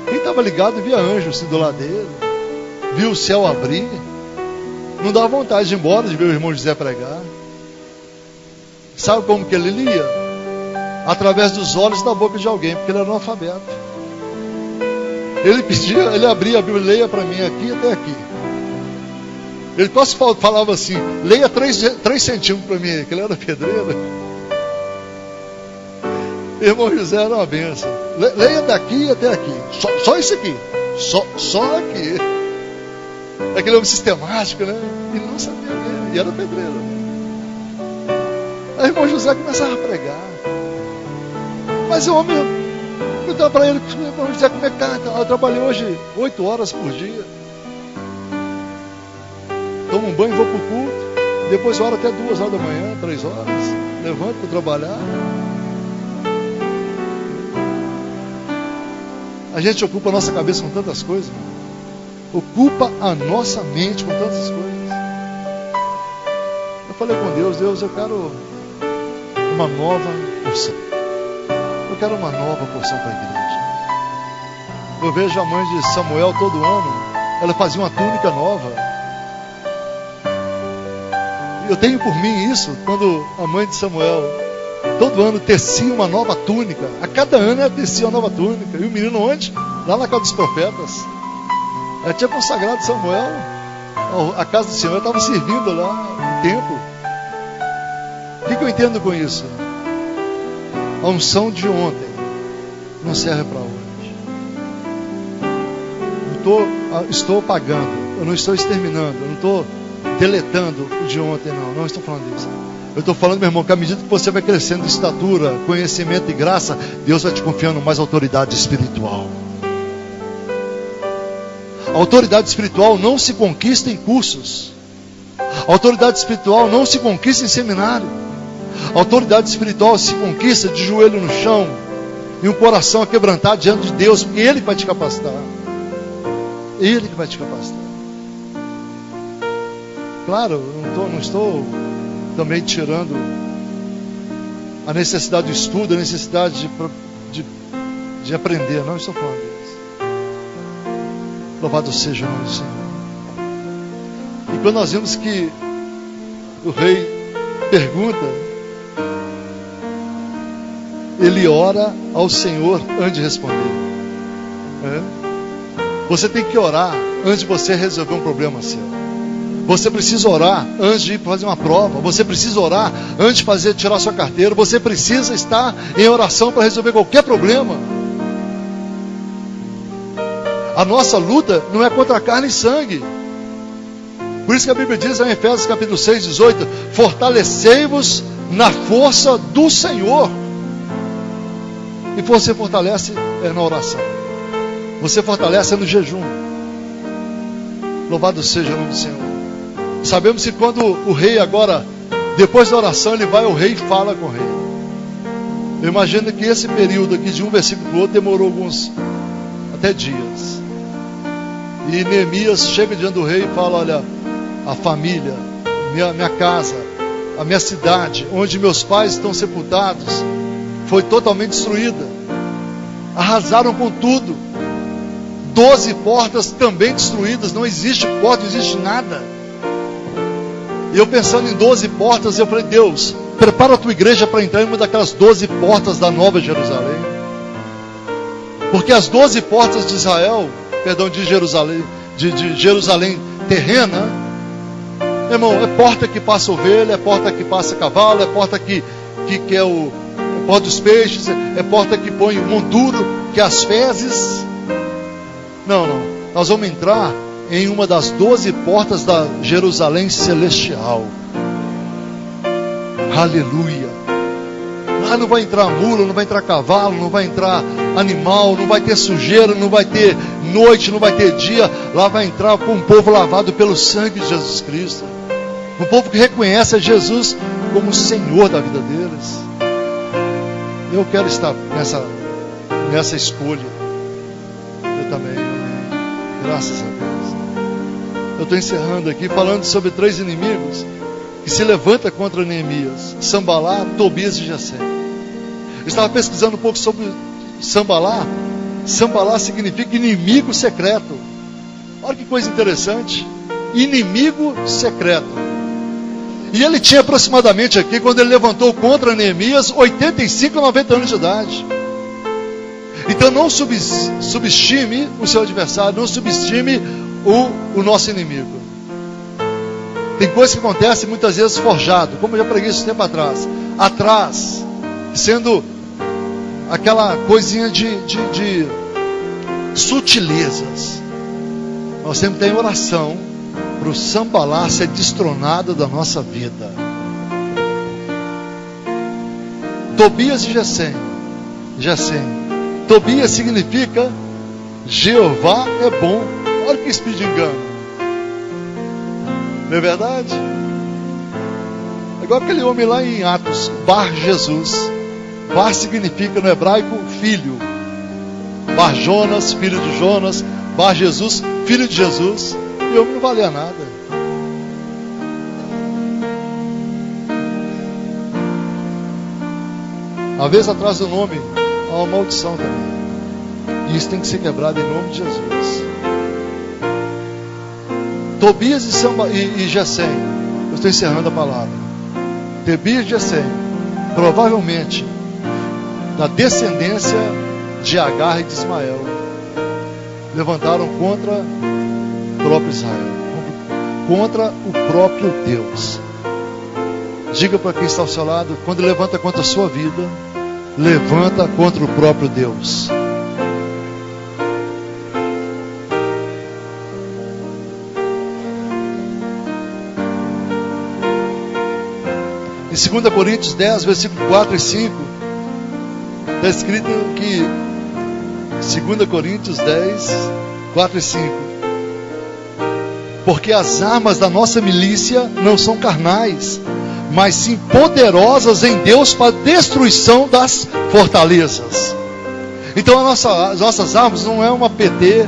quem estava ligado via anjo assim do lado dele, viu o céu abrir. Não dava vontade de ir embora de ver o irmão José pregar. Sabe como que ele lia? Através dos olhos da boca de alguém, porque ele era analfabeto. Ele abria a Bíblia, leia para mim aqui até aqui. Ele quase falava assim, leia 3 centímetros para mim, que ele era pedreiro. Irmão José era uma benção. Leia daqui até aqui. Só isso aqui. Só aqui. Aquele homem sistemático, né? E não sabia ler. E era pedreiro. Aí o irmão José começava a pregar. Mas o homem perguntava para ele, irmão José, como é que está? Eu trabalhei hoje 8 horas por dia. Tomo um banho e vou para o culto. Depois oro até 2 horas da manhã, 3 horas. Levanto para trabalhar. A gente ocupa a nossa cabeça com tantas coisas, irmão. Ocupa a nossa mente com tantas coisas. Eu falei com Deus, eu quero uma nova porção. Eu quero uma nova porção para a igreja. Eu vejo a mãe de Samuel todo ano, ela fazia uma túnica nova. Eu tenho por mim isso, quando a mãe de Samuel todo ano tecia uma nova túnica. A cada ano ela tecia uma nova túnica. E o menino onde? Lá na casa dos profetas. Ela tinha consagrado Samuel. A casa do Senhor estava servindo lá no templo. O que eu entendo com isso? A unção de ontem não serve para hoje. Estou apagando. Eu não estou exterminando. Eu não estou deletando o de ontem, não. Não estou falando disso. Eu estou falando, meu irmão, que à medida que você vai crescendo em estatura, conhecimento e graça, Deus vai te confiando mais autoridade espiritual. A autoridade espiritual não se conquista em cursos. A autoridade espiritual não se conquista em seminário. A autoridade espiritual se conquista de joelho no chão e um coração quebrantado diante de Deus, porque Ele vai te capacitar. Ele que vai te capacitar. Claro, eu não estou também tirando a necessidade do estudo, a necessidade de aprender. Não estou falando disso. Louvado seja o nome do Senhor. E quando nós vimos que o rei pergunta, ele ora ao Senhor antes de responder. Você tem que orar antes de você resolver um problema seu. Você precisa orar antes de ir fazer uma prova. Você precisa orar antes de tirar sua carteira. Você precisa estar em oração para resolver qualquer problema. A nossa luta não é contra carne e sangue. Por isso que a Bíblia diz em Efésios capítulo 6, 18: fortalecei-vos na força do Senhor. E você fortalece na oração. Você fortalece no jejum. Louvado seja o nome do Senhor. Sabemos que quando o rei agora, depois da oração, ele vai ao rei e fala com o rei. Eu imagino que esse período aqui, de um versículo para o outro, demorou até dias. E Neemias chega diante do rei e fala: olha, a família, minha casa, a minha cidade, onde meus pais estão sepultados, foi totalmente destruída. Arrasaram com tudo. 12 portas também destruídas. Não existe porta, não existe nada. E eu pensando em 12 portas, eu falei: Deus, prepara a tua igreja para entrar em uma daquelas 12 portas da Nova Jerusalém. Porque as 12 portas de Israel, de Jerusalém terrena, irmão, é porta que passa ovelha, é porta que passa cavalo, é porta que é o porta dos peixes, é porta que põe o monturo, que é as fezes. Não, nós vamos entrar em uma das 12 portas da Jerusalém celestial. Aleluia. Lá não vai entrar mula, não vai entrar cavalo, não vai entrar animal, não vai ter sujeira, não vai ter noite, não vai ter dia. Lá vai entrar um povo lavado pelo sangue de Jesus Cristo. Um povo que reconhece a Jesus como Senhor da vida deles. Eu quero estar nessa escolha. Eu também. Graças a Deus. Eu estou encerrando aqui falando sobre 3 inimigos que se levanta contra Neemias: Sambalá, Tobias e Gesem. Eu estava pesquisando um pouco sobre Sambalá. Sambalá significa inimigo secreto. Olha que coisa interessante. Inimigo secreto. E ele tinha aproximadamente aqui, quando ele levantou contra Neemias, 85 a 90 anos de idade. Então não subestime o seu adversário, não subestime o nosso inimigo. Tem coisas que acontecem muitas vezes forjado, como eu já preguei isso tempo atrás, sendo aquela coisinha de sutilezas. Nós sempre temos oração para o Sambalá ser destronado da nossa vida. Tobias e Gesem. Tobias significa Jeová é bom. Olha que espírito de engano. Não é verdade? Igual aquele homem lá em Atos, Bar Jesus. Bar significa no hebraico filho. Bar Jonas, filho de Jonas. Bar Jesus, filho de Jesus. E o homem não valia nada. Às vezes atrás do nome há uma maldição também. E isso tem que ser quebrado em nome de Jesus. Tobias e Gesem. Eu estou encerrando a palavra. Tobias e Gesem, provavelmente da descendência de Agar e de Ismael, levantaram contra o próprio Israel, contra o próprio Deus. Diga para quem está ao seu lado: quando levanta contra a sua vida, levanta contra o próprio Deus. Em 2 Coríntios 10, versículo 4 e 5, está escrito que 2 Coríntios 10, 4 e 5: porque as armas da nossa milícia não são carnais, mas sim poderosas em Deus para a destruição das fortalezas. Então as nossas armas não é uma PT,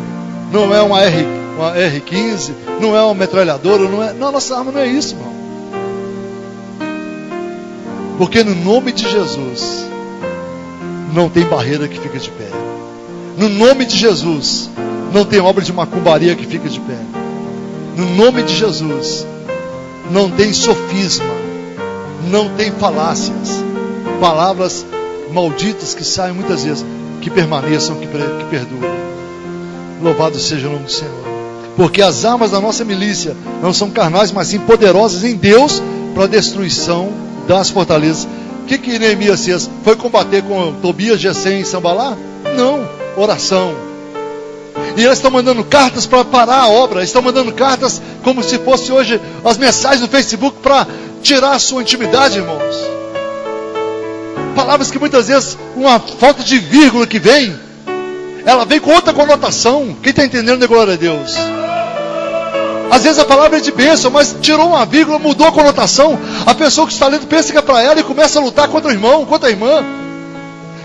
não é uma R15, não é uma metralhadora, não, nossa arma não é isso, irmão. Porque no nome de Jesus não tem barreira que fica de pé. No nome de Jesus não tem obra de macumbaria que fica de pé. No nome de Jesus não tem sofisma, não tem falácias, palavras malditas que saem muitas vezes, que permaneçam, que perduram. Louvado seja o nome do Senhor. Porque as armas da nossa milícia não são carnais, mas sim poderosas em Deus para a destruição das fortalezas. O que Neemias fez? Foi combater com Tobias, Gesem e Sambalá? Não, oração. E eles estão mandando cartas para parar a obra. Estão mandando cartas como se fosse hoje as mensagens no Facebook para tirar a sua intimidade, irmãos. Palavras que muitas vezes, uma falta de vírgula que vem, ela vem com outra conotação. Quem está entendendo, é glória a Deus. Às vezes a palavra é de bênção, mas tirou uma vírgula, mudou a conotação. A pessoa que está lendo pensa que é para ela e começa a lutar contra o irmão, contra a irmã.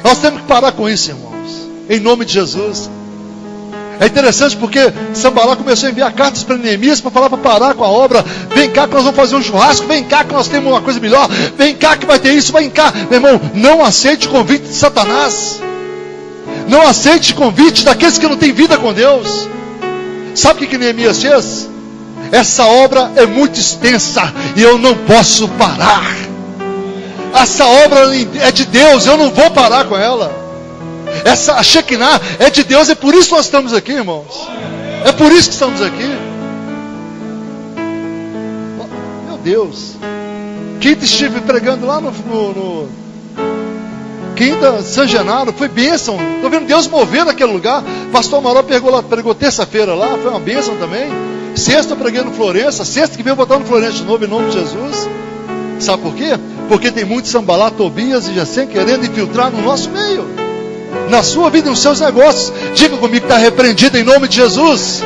Nós temos que parar com isso, irmãos, em nome de Jesus. É interessante porque Sambalá começou a enviar cartas para Neemias para falar para parar com a obra. Vem cá que nós vamos fazer um churrasco. Vem cá que nós temos uma coisa melhor. Vem cá que vai ter isso. Vem cá. Meu irmão, não aceite o convite de Satanás. Não aceite o convite daqueles que não têm vida com Deus. Sabe o que Neemias fez? Essa obra é muito extensa e eu não posso parar. Essa obra é de Deus, eu não vou parar com ela. Essa Shekinah é de Deus, é por isso que nós estamos aqui, irmãos. É por isso que estamos aqui. Meu Deus. Quinta estive pregando lá no Quinta, São Genaro, foi bênção. Estou vendo Deus mover naquele lugar. Pastor Amaral pregou terça-feira lá, foi uma bênção também. Sexta eu preguei no Florença. Sexta que vem eu botar no Florença de novo, em nome de Jesus. Sabe por quê? Porque tem muitos Sambalá, Tobias e Gesem querendo infiltrar no nosso meio, na sua vida e nos seus negócios. Diga comigo que está repreendido em nome de Jesus.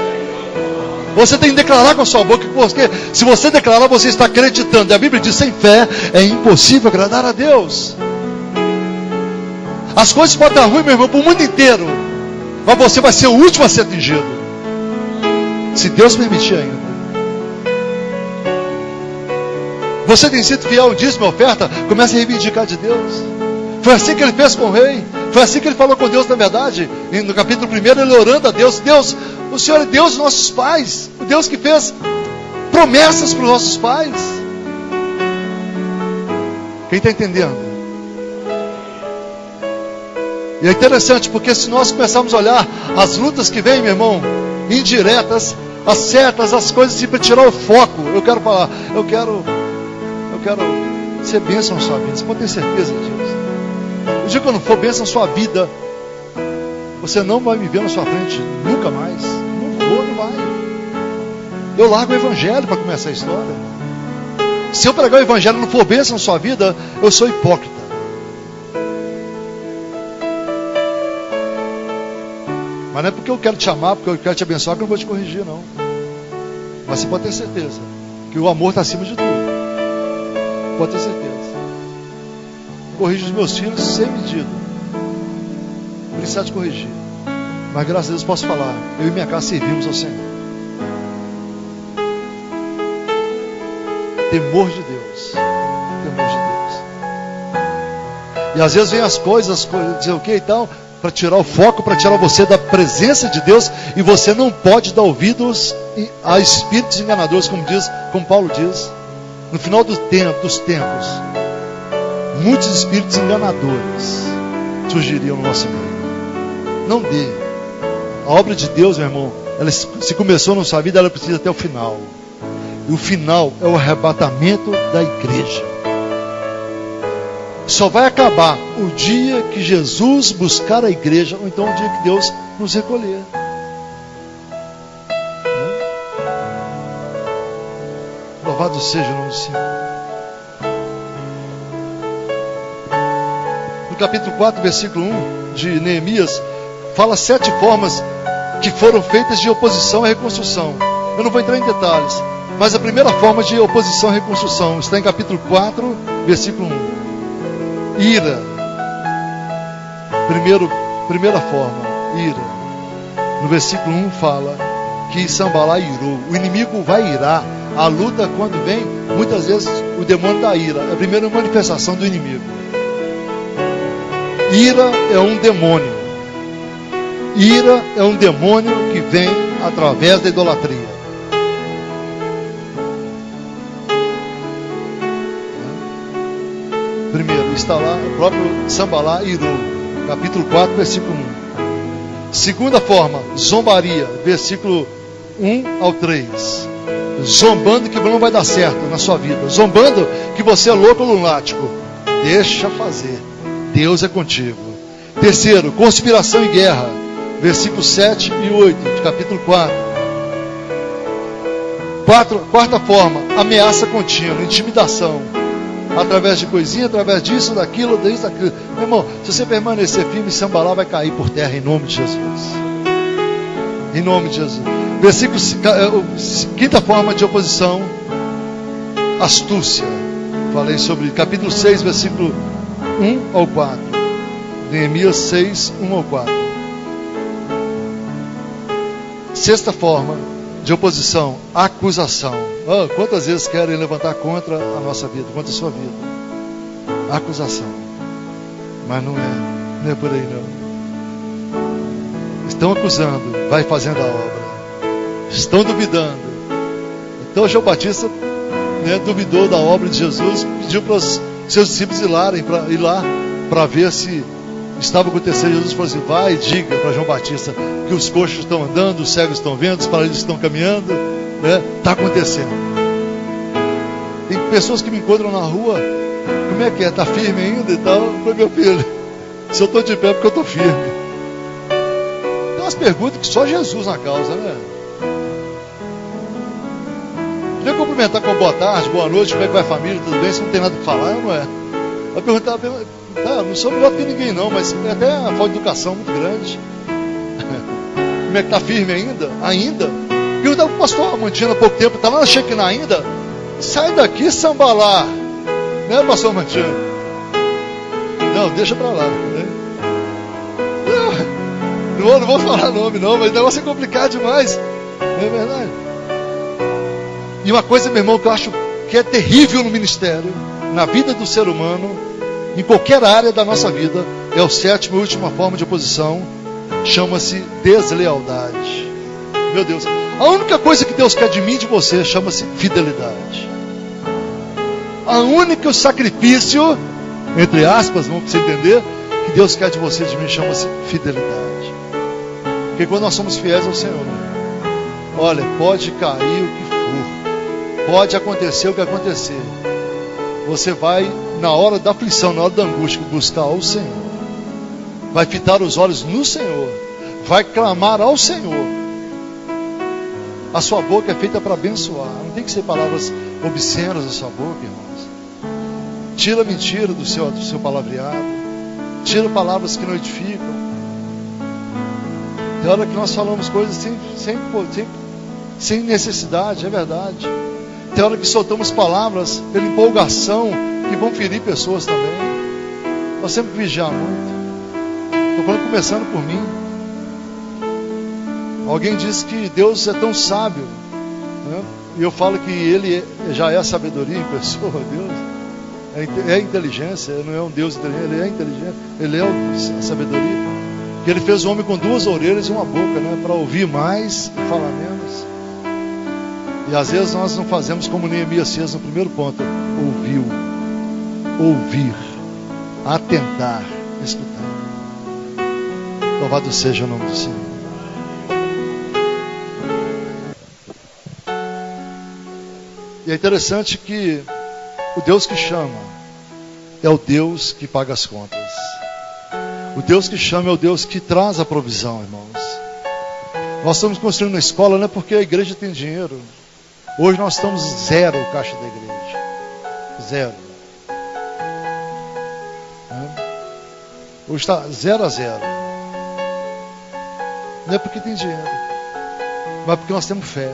Você tem que declarar com a sua boca, porque se você declarar, você está acreditando. E a Bíblia diz: sem fé é impossível agradar a Deus. As coisas podem estar ruins, meu irmão, para o mundo inteiro, mas você vai ser o último a ser atingido, se Deus permitir ainda. Você tem sido fiel ao dízimo e oferta, comece a reivindicar de Deus. Foi assim que ele fez com o rei. Foi assim que ele falou com Deus, na verdade. E no capítulo 1, ele orando a Deus: Deus, o Senhor é Deus dos nossos pais, o Deus que fez promessas para os nossos pais. Quem está entendendo? E é interessante, porque se nós começarmos a olhar as lutas que vêm, meu irmão, indiretas, as setas, as coisas assim, para tirar o foco. Eu quero falar, eu quero ser bênção na sua vida. Você pode ter certeza disso. O dia que eu não for bênção na sua vida, você não vai me ver na sua frente nunca mais. Não vai. Eu largo o evangelho para começar a história. Se eu pregar o evangelho e não for bênção na sua vida, eu sou hipócrita. Mas não é porque eu quero te amar, porque eu quero te abençoar, que eu não vou te corrigir, não. Mas você pode ter certeza que o amor está acima de tudo. Pode ter certeza. Corrijo os meus filhos sem medida. Precisa de corrigir. Mas graças a Deus posso falar: eu e minha casa servimos ao Senhor. Temor de Deus. Temor de Deus. E às vezes vem as coisas dizer o que e tal, para tirar o foco, para tirar você da presença de Deus. E você não pode dar ouvidos a espíritos enganadores, como Paulo diz. No final dos tempos, muitos espíritos enganadores surgiriam no nosso meio. Não dê. A obra de Deus, meu irmão, ela, se começou na sua vida, ela precisa até o final. E o final é o arrebatamento da igreja. Só vai acabar o dia que Jesus buscar a igreja, ou então o dia que Deus nos recolher. Louvado seja o nome do Senhor. No capítulo 4, versículo 1 de Neemias, fala 7 formas que foram feitas de oposição à reconstrução. Eu não vou entrar em detalhes, mas a primeira forma de oposição à reconstrução está em capítulo 4, versículo 1. Ira. Primeira forma, ira. No versículo 1 fala que Sambalá irou. O inimigo vai irar. A luta, quando vem, muitas vezes o demônio da ira é a primeira manifestação do inimigo. Ira é um demônio. Ira é um demônio que vem através da idolatria. Primeiro, está lá o próprio Sambalá irou, capítulo 4, versículo 1. Segunda forma, zombaria, versículo 1 ao 3. Zombando que não vai dar certo na sua vida. Zombando que você é louco ou lunático. Deixa fazer. Deus é contigo. Terceiro, conspiração e guerra. Versículos 7 e 8 de capítulo 4. Quarta forma, ameaça contínua, intimidação. Através de coisinha, através disso, daquilo. Meu irmão, se você permanecer firme, Sambalá vai cair por terra em nome de Jesus. Em nome de Jesus. Quinta forma de oposição, astúcia. Falei sobre capítulo 6, versículo 1 ao 4. Neemias 6, 1 ao 4. Sexta forma de oposição, acusação. Quantas vezes querem levantar contra a nossa vida, contra a sua vida? Acusação. Mas não é por aí não. Estão acusando, vai fazendo a obra. Estão duvidando. Então João Batista duvidou da obra de Jesus, pediu para os seus discípulos ir lá para ver se estava acontecendo. Jesus falou assim: vai e diga para João Batista que os coxos estão andando, os cegos estão vendo, os paralíticos estão caminhando, está acontecendo. Tem pessoas que me encontram na rua: como é que é? Está firme ainda e tal? Foi, meu filho, se eu estou de pé é porque eu estou firme. Tem umas perguntas que só Jesus na causa, né? Vem cumprimentar com boa tarde, boa noite, como é que vai a família, tudo bem? Se não tem nada para falar, não é? Vai perguntar, não sou melhor que ninguém não, mas é até a falta de educação muito grande. Como é que tá firme ainda? Ainda? Perguntar pro pastor Mantino há pouco tempo, tá lá na Shekinah ainda? Sai daqui, sambalá. Né, pastor Mantino? Não, deixa pra lá. Né? Não vou falar nome não, mas o negócio é complicado demais. Não é verdade? E uma coisa, meu irmão, que eu acho que é terrível no ministério, na vida do ser humano, em qualquer área da nossa vida, é o sétimo e última forma de oposição, chama-se deslealdade. Meu Deus, a única coisa que Deus quer de mim e de você chama-se fidelidade. A única sacrifício, entre aspas, vamos você entender, que Deus quer de você e de mim chama-se fidelidade. Porque quando nós somos fiéis ao Senhor, olha, pode cair o que for, pode acontecer o que acontecer, você vai, na hora da aflição, na hora da angústia, buscar o Senhor, vai fitar os olhos no Senhor, vai clamar ao Senhor. A sua boca é feita para abençoar, não tem que ser palavras obscenas da sua boca, irmãos. Tira a mentira do seu palavreado, tira palavras que não edificam. Tem hora que nós falamos coisas sem necessidade, é verdade. Tem hora que soltamos palavras pela empolgação que vão ferir pessoas também. Nós temos que vigiar muito. Estou falando começando por mim. Alguém disse que Deus é tão sábio, né? E eu falo que Ele já é a sabedoria em pessoa. Deus é inteligência, Ele não é um Deus inteligente, Ele é inteligente, Ele é a sabedoria. Que Ele fez o homem com duas orelhas e uma boca, né? Para ouvir mais e falar menos. E às vezes nós não fazemos como Neemias fez no primeiro ponto: ouvir, atentar, escutar. Louvado seja o nome do Senhor. E é interessante que o Deus que chama é o Deus que paga as contas. O Deus que chama é o Deus que traz a provisão, irmãos. Nós estamos construindo uma escola não é porque a igreja tem dinheiro. Hoje nós estamos zero o caixa da igreja. Zero. Hoje está 0 a 0. Não é porque tem dinheiro, mas porque nós temos fé.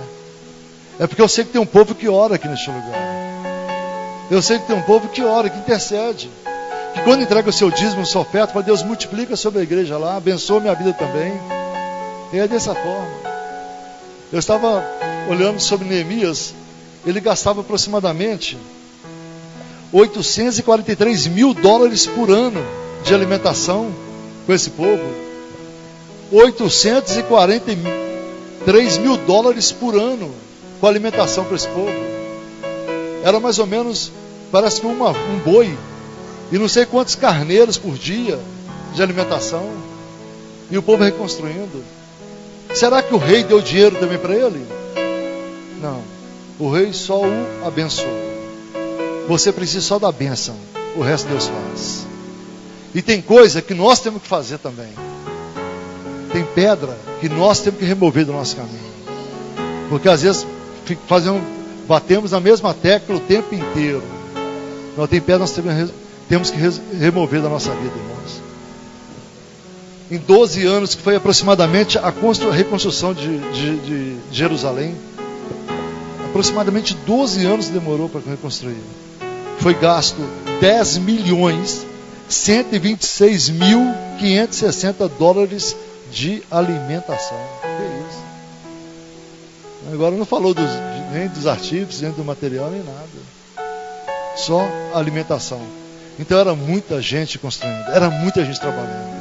É porque eu sei que tem um povo que ora aqui neste lugar. Eu sei que tem um povo que ora, que intercede. Que quando entrega o seu dízimo, sua oferta, fala: Deus, multiplica sobre a igreja lá, abençoa minha vida também. E é dessa forma. Eu estava olhando sobre Neemias, ele gastava aproximadamente $843 mil por ano de alimentação com esse povo. $843 mil por ano com alimentação para esse povo. Era mais ou menos, parece que um boi e não sei quantos carneiros por dia de alimentação. E o povo reconstruindo. Será que o rei deu dinheiro também para ele? Não. O rei só o abençoou. Você precisa só da bênção. O resto Deus faz. E tem coisa que nós temos que fazer também. Tem pedra que nós temos que remover do nosso caminho. Porque às vezes batemos na mesma tecla o tempo inteiro. Não tem pedra, nós temos que remover da nossa vida, irmãos. Em 12 anos, que foi aproximadamente a reconstrução de Jerusalém, aproximadamente 12 anos demorou para reconstruir. Foi gasto $10.126.560 de alimentação. Que é isso? Agora não falou nem dos artigos, nem do material, nem nada. Só alimentação. Então era muita gente construindo, era muita gente trabalhando.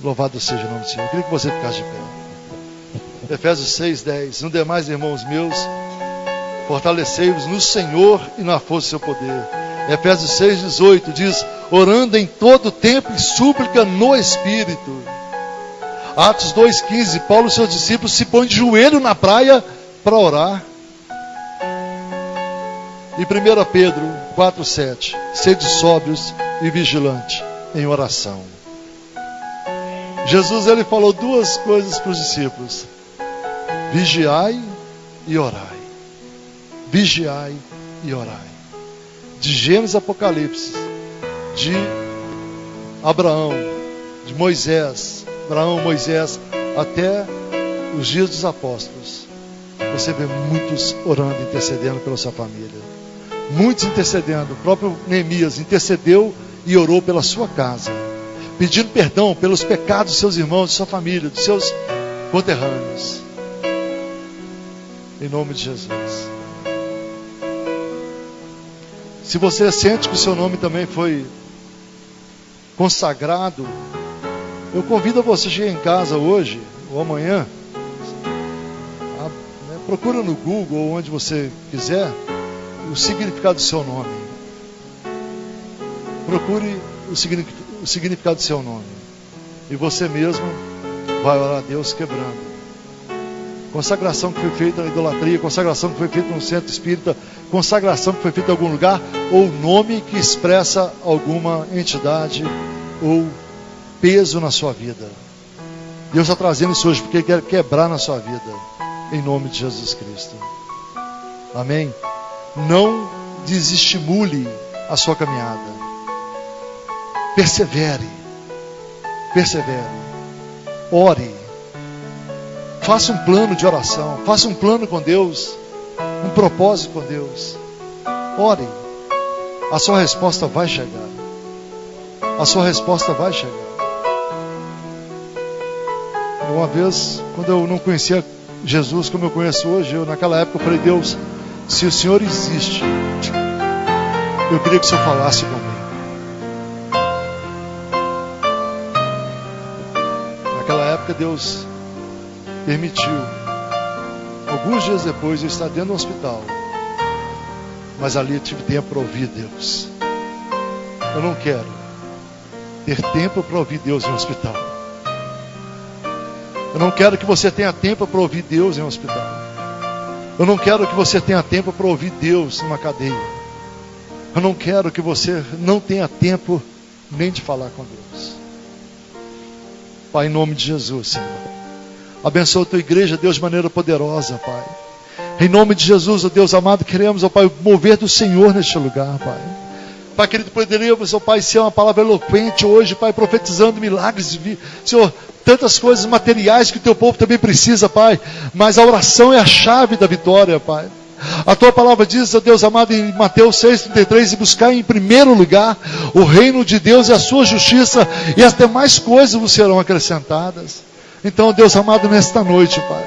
Louvado seja o nome do Senhor. Eu queria que você ficasse de pé. Efésios 6:10. No demais, irmãos meus, fortalecei-vos no Senhor e na força do seu poder. Efésios 6:18 diz: orando em todo tempo e súplica no Espírito. Atos 2:15, Paulo e seus discípulos se põem de joelho na praia para orar. E 1 Pedro 4:7, sede sóbrios e vigilantes em oração. Jesus, ele falou duas coisas para os discípulos: vigiai e orai. vigiai e orai. De Gênesis a Apocalipse, de Abraão, de Moisés, até os dias dos apóstolos, você vê muitos orando, intercedendo pela sua família. Muitos intercedendo. O próprio Neemias intercedeu e orou pela sua casa, pedindo perdão pelos pecados dos seus irmãos, de sua família, dos seus conterrâneos. Em nome de Jesus. Se você sente que o seu nome também foi consagrado, eu convido a você chegar em casa hoje ou amanhã, procura no Google ou onde você quiser o significado do seu nome. Procure o significado do seu nome, e você mesmo vai orar a Deus quebrando. Consagração que foi feita na idolatria, consagração que foi feita no centro espírita, consagração que foi feita em algum lugar, ou nome que expressa alguma entidade ou peso na sua vida. Deus está trazendo isso hoje porque Ele quer quebrar na sua vida, em nome de Jesus Cristo. Amém? Não desestimule a sua caminhada. Persevere. Ore. Faça um plano de oração. Faça um plano com Deus. Um propósito com Deus. Ore. A sua resposta vai chegar. Uma vez, quando eu não conhecia Jesus como eu conheço hoje, naquela época eu falei: Deus, se o Senhor existe, eu queria que o Senhor falasse comigo. Naquela época Deus permitiu, alguns dias depois, eu estar dentro do hospital, mas ali eu tive tempo para ouvir Deus. Eu não quero ter tempo para ouvir Deus em um hospital. Eu não quero que você tenha tempo para ouvir Deus em um hospital. Eu não quero que você tenha tempo para ouvir Deus numa cadeia. Eu não quero que você não tenha tempo nem de falar com Deus. Pai, em nome de Jesus, Senhor, abençoa a tua igreja, Deus, de maneira poderosa, Pai. Em nome de Jesus, ó Deus amado, queremos, ó Pai, o mover do Senhor neste lugar, Pai. Pai querido, poderíamos, ó Pai, ser uma palavra eloquente hoje, Pai, profetizando milagres, Senhor, tantas coisas materiais que o teu povo também precisa, Pai, mas a oração é a chave da vitória, Pai. A tua palavra diz, ó Deus amado, em Mateus 6,33, e buscar em primeiro lugar o reino de Deus e a sua justiça, e as demais coisas vos serão acrescentadas. Então, Deus amado, nesta noite, Pai,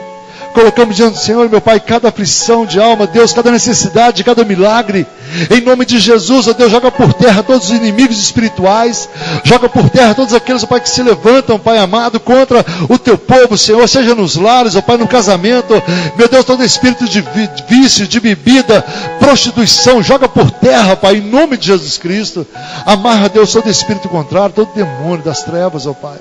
colocamos diante do Senhor, meu Pai, cada aflição de alma, Deus, cada necessidade, cada milagre. Em nome de Jesus, ó Deus, joga por terra todos os inimigos espirituais. Joga por terra todos aqueles, ó Pai, que se levantam, Pai amado, contra o teu povo, Senhor. Seja nos lares, ó Pai, no casamento. Meu Deus, todo espírito de vício, de bebida, prostituição, joga por terra, Pai, em nome de Jesus Cristo. Amarra, Deus, todo espírito contrário, todo demônio das trevas, ó Pai.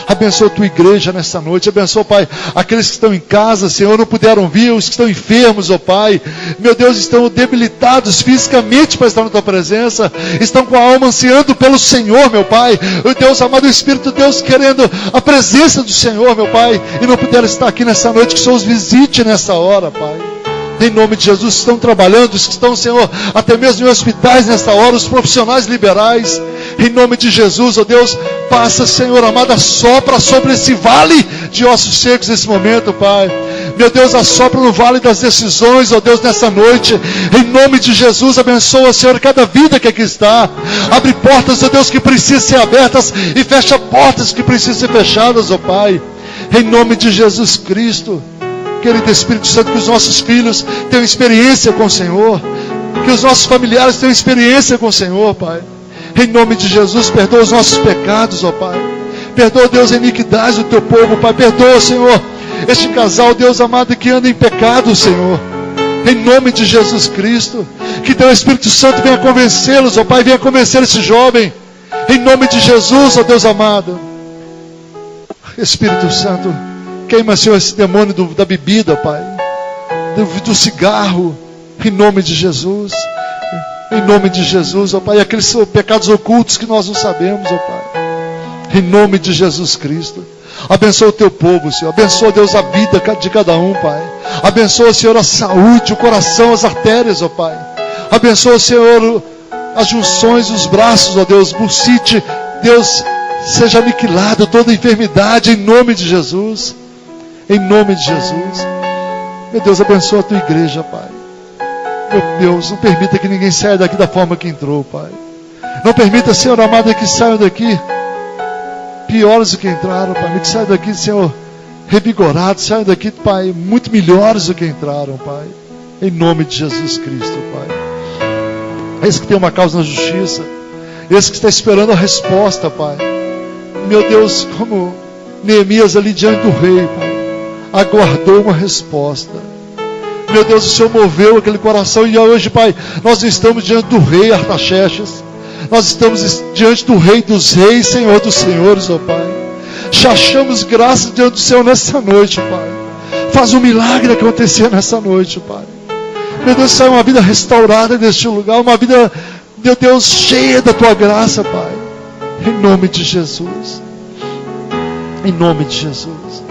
Abençoa a tua igreja nesta noite. Abençoa, Pai, aqueles que estão em casa, Senhor, não puderam vir, os que estão enfermos, ó Pai, meu Deus, estão debilitados fisicamente para estar na tua presença, estão com a alma ansiando pelo Senhor, meu Pai, o Deus amado, o Espírito de Deus querendo a presença do Senhor, meu Pai, e não puderam estar aqui nesta noite, que o Senhor os visite nessa hora, Pai. Em nome de Jesus, estão trabalhando, os que estão, Senhor, até mesmo em hospitais nesta hora, os profissionais liberais, em nome de Jesus, ó Deus, passa, Senhor amado, assopra sobre esse vale de ossos secos nesse momento, Pai. Meu Deus, assopra no vale das decisões, ó Deus, nessa noite, em nome de Jesus, abençoa, Senhor, cada vida que aqui está. Abre portas, ó Deus, que precisam ser abertas, e fecha portas que precisam ser fechadas, ó Pai, em nome de Jesus Cristo. Querido Espírito Santo, que os nossos filhos tenham experiência com o Senhor, que os nossos familiares tenham experiência com o Senhor, Pai. Em nome de Jesus, perdoa os nossos pecados, ó Pai. Perdoa, Deus, a iniquidade do teu povo, Pai. Perdoa, Senhor, este casal, Deus amado, que anda em pecado, Senhor. Em nome de Jesus Cristo, que teu Espírito Santo venha convencê-los, ó Pai. Venha convencer esse jovem. Em nome de Jesus, ó Deus amado. Espírito Santo, queima, Senhor, esse demônio da bebida, Pai, do cigarro, em nome de Jesus, em nome de Jesus, ó Pai, aqueles pecados ocultos que nós não sabemos, ó Pai, em nome de Jesus Cristo. Abençoa o teu povo, Senhor. Abençoa, Deus, a vida de cada um, Pai. Abençoa, Senhor, a saúde, o coração, as artérias, ó Pai. Abençoa, Senhor, as junções, os braços, ó Deus. Bursite, Deus, seja aniquilado toda enfermidade em nome de Jesus. Em nome de Jesus. Meu Deus, abençoa a tua igreja, Pai. Meu Deus, não permita que ninguém saia daqui da forma que entrou, Pai. Não permita, Senhor amado, que saiam daqui piores do que entraram, Pai. Que saiam daqui, Senhor, revigorados. Saiam daqui, Pai, muito melhores do que entraram, Pai. Em nome de Jesus Cristo, Pai. Esse que tem uma causa na justiça. Esse que está esperando a resposta, Pai. Meu Deus, como Neemias ali diante do rei, Pai, aguardou uma resposta. Meu Deus, o Senhor moveu aquele coração. E hoje, Pai, nós estamos diante do rei Artaxerxes. Nós estamos diante do Rei dos Reis, Senhor dos Senhores, ó Pai. Achamos graça diante do Senhor nessa noite, Pai. Faz um milagre acontecer nessa noite, Pai. Meu Deus, sai uma vida restaurada neste lugar. Uma vida, meu Deus, cheia da Tua graça, Pai. Em nome de Jesus. Em nome de Jesus.